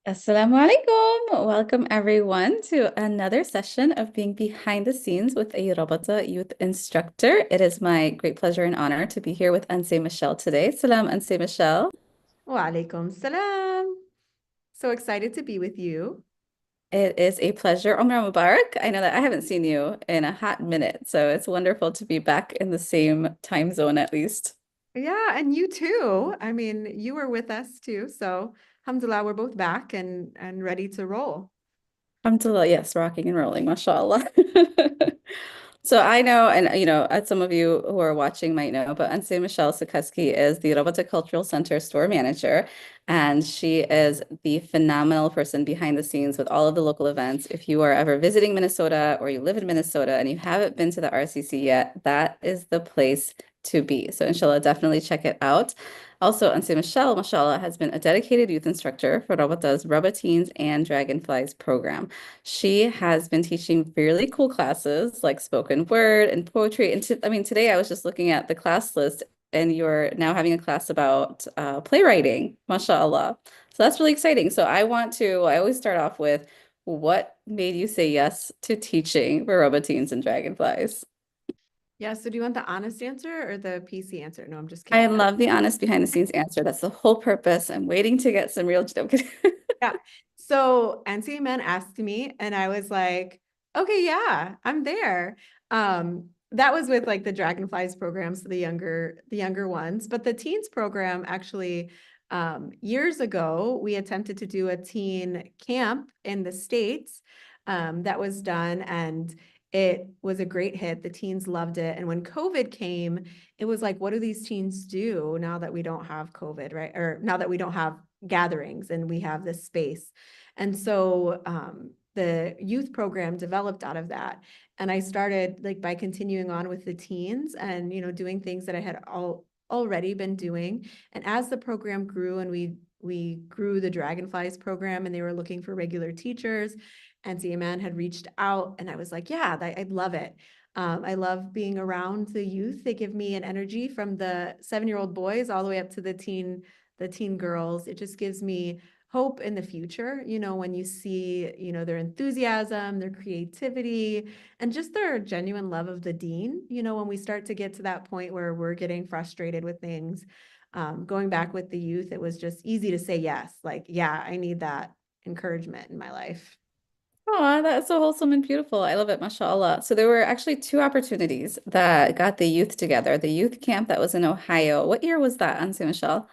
Assalamu alaikum. Welcome everyone to another session of being behind the scenes with a Rabata youth instructor. It is my great pleasure and honor to be here with Anse Michelle today. Salam, Anse Michelle. Wa alaikum salam. So excited to be with you. It is a pleasure. Omar Mubarak. I know that I haven't seen you in a hot minute, so it's wonderful to be back in the same time zone at least. Yeah, and you too. I mean, you were with us too. So, alhamdulillah, we're both back and ready to roll. Alhamdulillah, yes, rocking and rolling, mashallah. So I know, and as some of you who are watching might know, but Anse Michelle Sekusky is the Rabata Cultural Center store manager, and she is the phenomenal person behind the scenes with all of the local events. If you are ever visiting Minnesota or you live in Minnesota and you haven't been to the RCC yet, that is the place to be. So inshallah, definitely check it out. Also, Anse Michelle, mashallah, has been a dedicated youth instructor for Rabata's Rabatines and Dragonflies program. She has been teaching really cool classes like spoken word and poetry. And I mean, today I was just looking at the class list, and you're now having a class about playwriting, mashallah. So that's really exciting. So I always start off with what made you say yes to teaching for Rabatines and Dragonflies? Yeah, so do you want the honest answer or the PC answer? No, I'm just I kidding. love the honest behind the scenes answer. That's the whole purpose. I'm waiting to get some real. I'm kidding. Yeah. So NCA Men asked me, and I was like, okay, yeah, I'm there. That was with like the Dragonflies programs, so the younger ones. But the teens program actually, years ago, we attempted to do a teen camp in the States. That was done, and it was a great hit. The teens loved it. And when COVID came, it was like, what do these teens do now that we don't have COVID, right? Or now that we don't have gatherings and we have this space. And so the youth program developed out of that. And I started like by continuing on with the teens and, doing things that I had already been doing. And as the program grew and we grew the Dragonflies program and they were looking for regular teachers, and CMN had reached out and I was like, yeah, I'd love it. I love being around the youth. They give me an energy from the 7-year-old boys all the way up to the teen girls. It just gives me hope in the future, when you see, their enthusiasm, their creativity, and just their genuine love of the dean, when we start to get to that point where we're getting frustrated with things. Going back with the youth, it was just easy to say yes. Like, yeah, I need that encouragement in my life. Oh, that's so wholesome and beautiful. I love it, mashallah. So there were actually two opportunities that got the youth together. The youth camp that was in Ohio. What year was that, Ansi Michelle?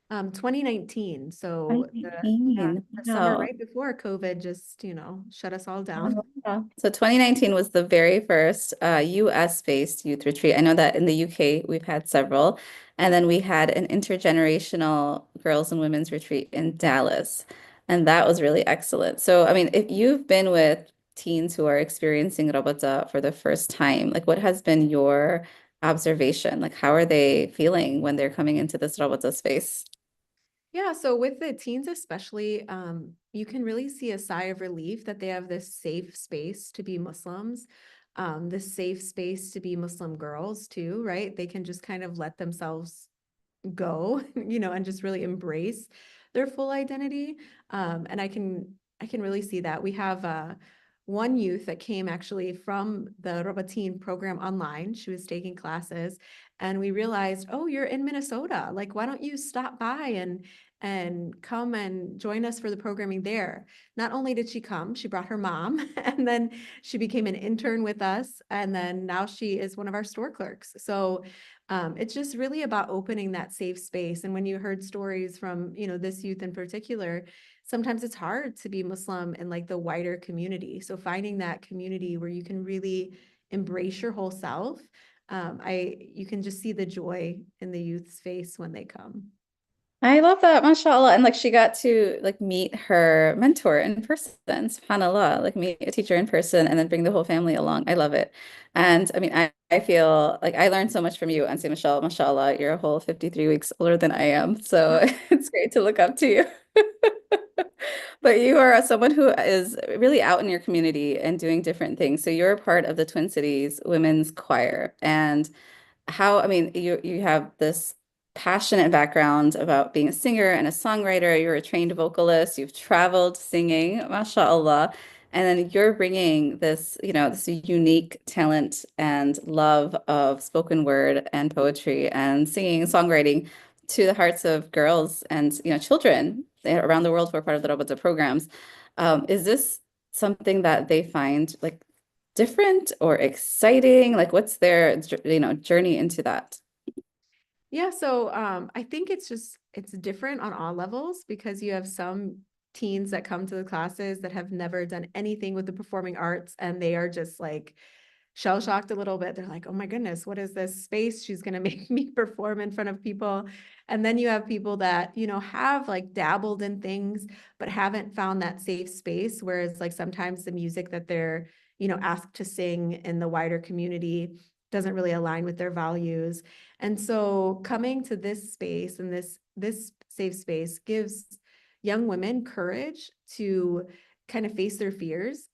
2019. So yeah, 2019. the summer Wow. right before COVID just, shut us all down. Oh, wow. So 2019 was the very first US-based youth retreat. I know that in the UK we've had several. And then we had an intergenerational girls and women's retreat in Dallas. And that was really excellent. So, I mean, if you've been with teens who are experiencing Rabata for the first time, like what has been your observation? Like how are they feeling when they're coming into this Rabata space? Yeah, so with the teens especially, you can really see a sigh of relief that they have this safe space to be Muslims, this safe space to be Muslim girls too, right? They can just kind of let themselves go, and just really embrace their full identity. And I can really see that. We have one youth that came actually from the Robatine program online. She was taking classes, and we realized, oh, you're in Minnesota. Like, why don't you stop by and come and join us for the programming there? Not only did she come, she brought her mom, and then she became an intern with us, and then now she is one of our store clerks. So it's just really about opening that safe space. And when you heard stories from, this youth in particular, sometimes it's hard to be Muslim in like the wider community. So finding that community where you can really embrace your whole self, you can just see the joy in the youth's face when they come. I love that, mashallah. And like she got to like meet her mentor in person, subhanAllah, like meet a teacher in person and then bring the whole family along. I love it. And I mean, I feel like I learned so much from you, Auntie Michelle, mashallah. You're a whole 53 weeks older than I am. So it's great to look up to you. But you are someone who is really out in your community and doing different things. So you're a part of the Twin Cities Women's Choir. And how, I mean, you have this. passionate background about being a singer and a songwriter. You're a trained vocalist. You've traveled singing, mashallah. And then you're bringing this, this unique talent and love of spoken word and poetry and singing and songwriting to the hearts of girls and, children around the world who are part of the Rabata programs. Is this something that they find like different or exciting? Like, what's their, journey into that? Yeah, so I think it's different on all levels because you have some teens that come to the classes that have never done anything with the performing arts and they are just like shell shocked a little bit. They're like, oh my goodness, what is this space? She's going to make me perform in front of people. And then you have people that, have like dabbled in things, but haven't found that safe space. Whereas like sometimes the music that they're, asked to sing in the wider community doesn't really align with their values. And so coming to this space and this safe space gives young women courage to kind of face their fears.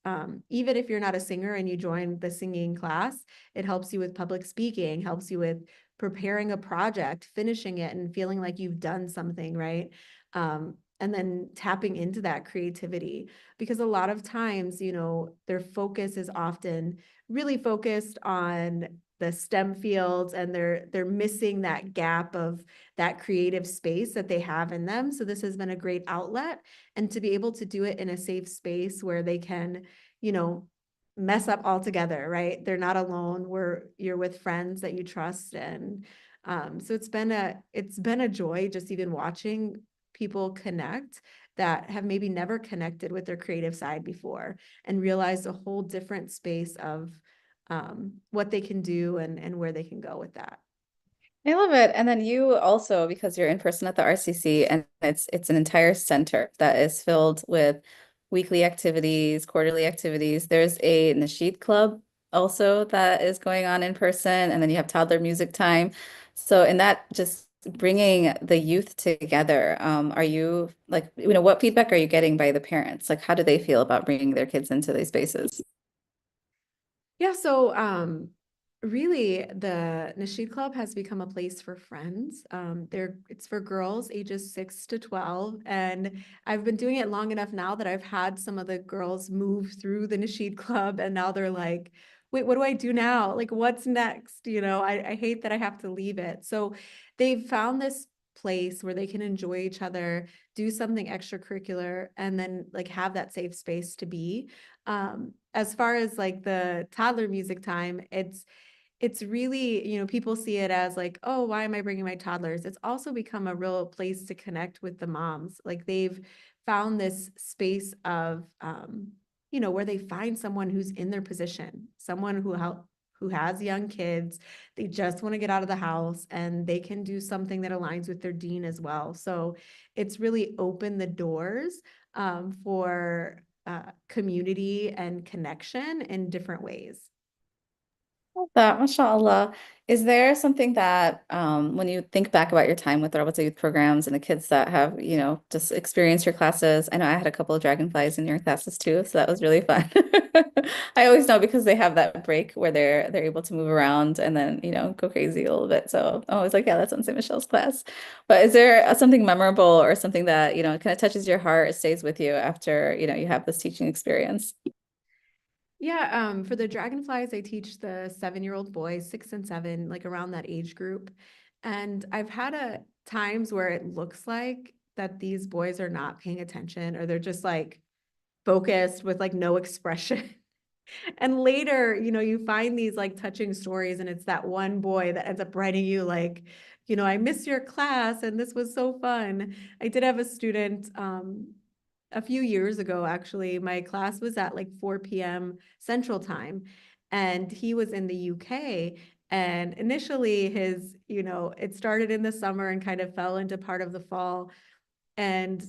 Even if you're not a singer and you join the singing class, it helps you with public speaking, helps you with preparing a project, finishing it, and feeling like you've done something, right? And then tapping into that creativity because a lot of times, their focus is often really focused on the STEM fields and they're missing that gap of that creative space that they have in them. So this has been a great outlet and to be able to do it in a safe space where they can, you know, mess up altogether, right? They're not alone. You're with friends that you trust. And so it's been a joy just even watching people connect that have maybe never connected with their creative side before and realize a whole different space of what they can do and where they can go with that. I love it. And then you also, because you're in person at the RCC, and it's an entire center that is filled with weekly activities, quarterly activities. There's a Nasheed club also that is going on in person, and then you have toddler music time. So in that, just bringing the youth together, are you like, what feedback are you getting by the parents? Like, how do they feel about bringing their kids into these spaces? Yeah, so really the Nasheed Club has become a place for friends. It's for girls ages 6 to 12. And I've been doing it long enough now that I've had some of the girls move through the Nasheed Club and now they're like, wait, what do I do now? Like, what's next? I hate that I have to leave it. So they've found this place where they can enjoy each other, do something extracurricular, and then like have that safe space to be. As far as like the toddler music time, it's really, people see it as like, oh, why am I bringing my toddlers? It's also become a real place to connect with the moms. Like they've found this space of, where they find someone who's in their position, someone who has young kids. They just want to get out of the house and they can do something that aligns with their dean as well. So it's really opened the doors for community and connection in different ways. That, mashallah. Is there something that when you think back about your time with the Rabata youth programs and the kids that have, just experienced your classes? I know I had a couple of dragonflies in your classes too, so that was really fun. I always know because they have that break where they're able to move around and then, go crazy a little bit. So I'm always like, yeah, that's on St. Michelle's class. But is there something memorable or something that, kind of touches your heart, or stays with you after, you have this teaching experience? Yeah, for the dragonflies, I teach the 7-year-old boys, 6 and 7, like around that age group. And I've had times where it looks like that these boys are not paying attention or they're just like focused with like no expression. And later, you find these like touching stories, and it's that one boy that ends up writing you like, I miss your class and this was so fun. I did have a student a few years ago, actually. My class was at like 4 p.m. Central Time, and he was in the UK. And initially, it started in the summer and kind of fell into part of the fall. And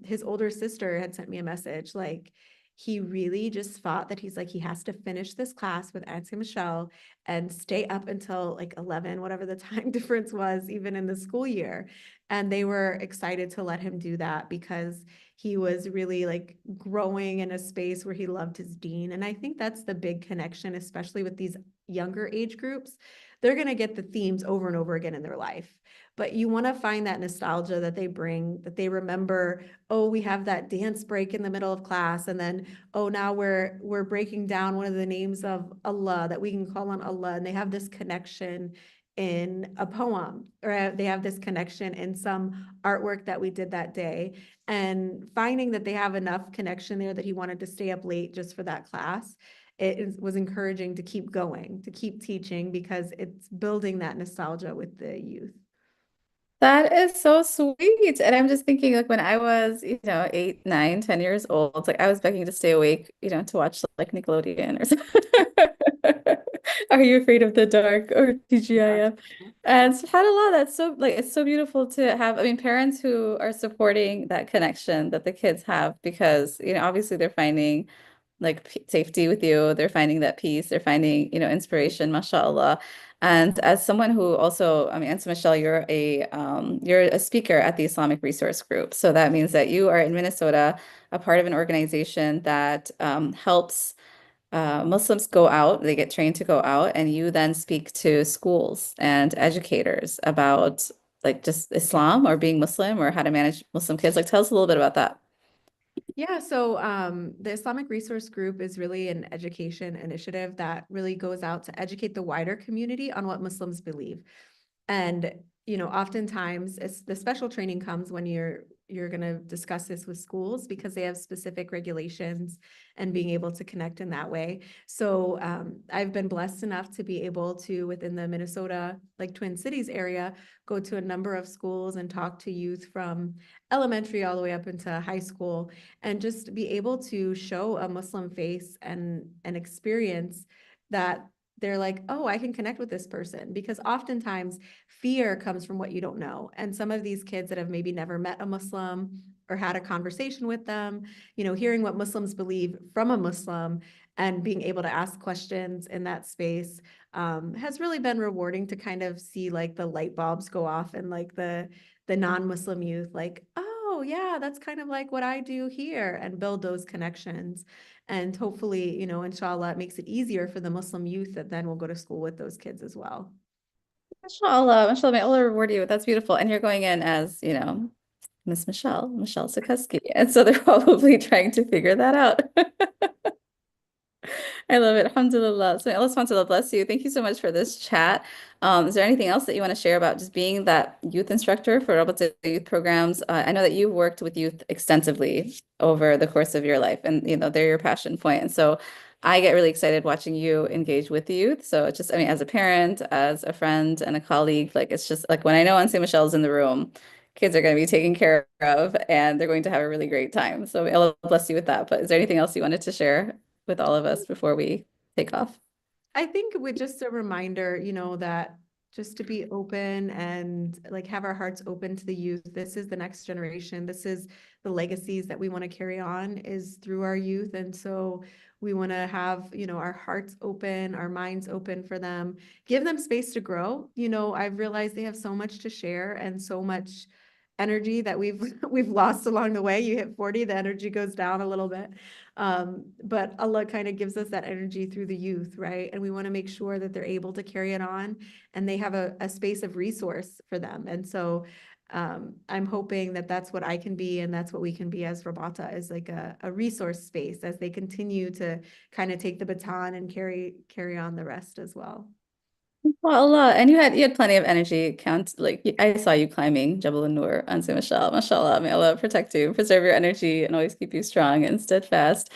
his older sister had sent me a message like, he really just thought that he's like, he has to finish this class with Anse Michelle and stay up until like 11, whatever the time difference was, even in the school year. And they were excited to let him do that because he was really like growing in a space where he loved his dean. And I think that's the big connection, especially with these younger age groups. They're going to get the themes over and over again in their life. but you want to find that nostalgia that they bring, that they remember, oh, we have that dance break in the middle of class, and then, oh, now we're breaking down one of the names of Allah that we can call on Allah, and they have this connection in a poem, or they have this connection in some artwork that we did that day, and finding that they have enough connection there that he wanted to stay up late just for that class. Was encouraging to keep going, to keep teaching, because it's building that nostalgia with the youth. That is so sweet. And I'm just thinking, like when I was, 8, 9, 10 years old, it's like I was begging to stay awake, to watch like Nickelodeon or something. Are You Afraid of the Dark or Yeah. TGIF? And subhanAllah, that's so like it's so beautiful to have. I mean, parents who are supporting that connection that the kids have because, obviously they're finding like safety with you. They're finding that peace. They're finding, inspiration, mashallah. And as someone who also, I mean, Anse Michelle, you're a speaker at the Islamic Resource Group. So that means that you are in Minnesota, a part of an organization that helps Muslims go out. They get trained to go out, and you then speak to schools and educators about like just Islam or being Muslim or how to manage Muslim kids. Like, tell us a little bit about that. Yeah, so the Islamic Resource Group is really an education initiative that really goes out to educate the wider community on what Muslims believe. And, oftentimes it's the special training comes when you're going to discuss this with schools because they have specific regulations and being able to connect in that way. So I've been blessed enough to be able to, within the Minnesota, like Twin Cities area, go to a number of schools and talk to youth from elementary all the way up into high school, and just be able to show a Muslim face and an experience that they're like, oh, I can connect with this person. Because oftentimes fear comes from what you don't know. And some of these kids that have maybe never met a Muslim or had a conversation with them, hearing what Muslims believe from a Muslim and being able to ask questions in that space has really been rewarding to kind of see like the light bulbs go off and like the non-Muslim youth, like, oh yeah, that's kind of like what I do here, and build those connections. And hopefully, inshallah, it makes it easier for the Muslim youth that then will go to school with those kids as well. Mashallah, mashallah, may Allah reward you. That's beautiful. And you're going in as, Michelle Sekusky. And so they're probably trying to figure that out. I love it. Alhamdulillah. So Allah subhanahu wa ta'ala bless you. Thank you so much for this chat. Is there anything else that you want to share about just being that youth instructor for Rabata youth programs? I know that you've worked with youth extensively over the course of your life, and they're your passion point. And so I get really excited watching you engage with the youth. So it's just, I mean, as a parent, as a friend, and a colleague, like it's just like when I know Anse Michelle's in the room, kids are going to be taken care of, and they're going to have a really great time. So may Allah bless you with that. But is there anything else you wanted to share with all of us before we take off? I think with just a reminder, that just to be open and like have our hearts open to the youth. This is the next generation. This is the legacies that we want to carry on is through our youth. And so we want to have, our hearts open, our minds open for them, give them space to grow. I've realized they have so much to share and so much energy that we've we've lost along the way. You hit 40, the energy goes down a little bit. But Allah kind of gives us that energy through the youth, right? And we want to make sure that they're able to carry it on and they have a space of resource for them. And so I'm hoping that that's what I can be, and that's what we can be as Rabata, is like a resource space as they continue to kind of take the baton and carry on the rest as well. Well, Allah, and you had plenty of energy. Count like I saw you climbing Jabal Nur, Anse Michelle. Mashallah, may Allah protect you, preserve your energy, and always keep you strong and steadfast.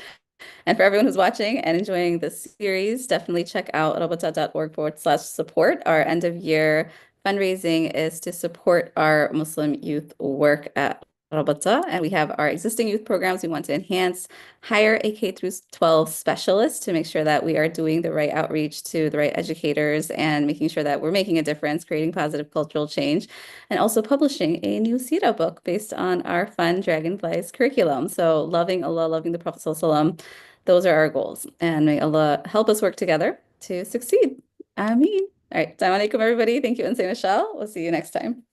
And for everyone who's watching and enjoying this series, definitely check out rabata.org/support. Our end of year fundraising is to support our Muslim youth work at Rabata. And we have our existing youth programs. We want to enhance, hire a K through 12 specialist to make sure that we are doing the right outreach to the right educators and making sure that we're making a difference, creating positive cultural change, and also publishing a new Sira book based on our fun Dragonflies curriculum. So loving Allah, loving the Prophet ﷺ, those are our goals. And may Allah help us work together to succeed. Ameen. All right. Assalamu alaikum, everybody. Thank you, and say Michelle. We'll see you next time.